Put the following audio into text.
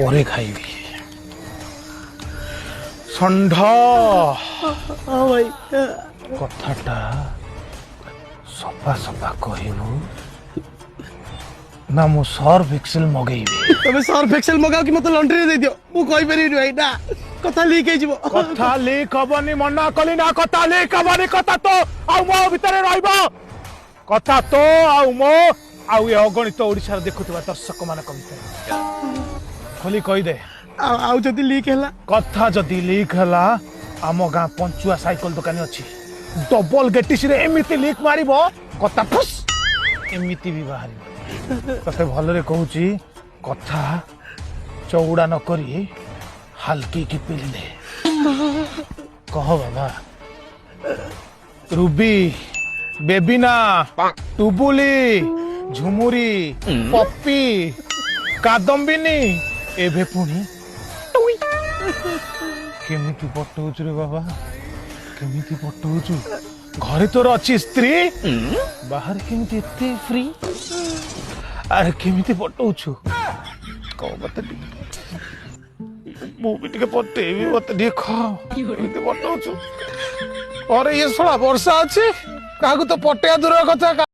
পরে খাইবি ষণ্ଢ हाँ भाई কথাটা সফা সফা কহিবু না মু সর্ফ এক্সেল মগেইবি तबे सर्फ एक्सेल मगाओ कि मत लॉन्ड्री दे दियो मु कहि परिबि भाई ना कथा लीक हे जिवो কথা লিক হবনি মনা কলি না কথা লিক হবনি কথা তো ଆଉ ମୋ ଭିତରେ ରହିବ କଥା তো ଆଉ ମୋ ଆଉ ଏ ଅଗଣିତ ଓଡ଼ିଶାର ଦେଖୁଥିବା ଦର୍ଶକ ମାନଙ୍କ ଭିତରେ ଖୋଲି କହିଦେ आउ जदी लीक हैला କଥା ଯଦି ଲିକ୍ ହେଲା ଆମ ଗାଁ ପଞ୍ଚୁଆ ସାଇକେଲ ଦୋକାନୀ ଅଛି ଡବଲ ଗେଟିସିରେ ଏମିତି ଲିକ୍ ମାରିବ କଥା ଫୁସ୍ ଏମିତି ବି ବାହାରିବ ତତେ ଭଲରେ କହୁଛି କଥା ଚଉଡ଼ା ନ କରି ହାଲକି କି ପିଲେ କହ ବାବା ରୁବି ବେବିନା ଟୁବୁଲି ଝୁମୁରି ପପି କାଦମ୍ବିନୀ ଏବେ ପୁଣି କେମିତି ପଟଉଛୁ ରେ ବାବା କେମିତି ପଟଉଛୁ ଘରେ ତୋର ଅଛି ସ୍ତ୍ରୀ ବାହାରେ କେମିତି ଏତେ ଫ୍ରି ଆରେ କେମିତି ପଟଉଛୁ କହ ମତେ ଟିକେ ମୁଁ ବି ଟିକେ ପଟେଇବି ମତେ ଟିକେ କହ କେମିତି ପଟଉଛୁ ଅରେ ଇଏ ଶଳା ବର୍ଷା ଅଛି କାହାକୁ ତ ପଟେଇବା ଦୂର କଥା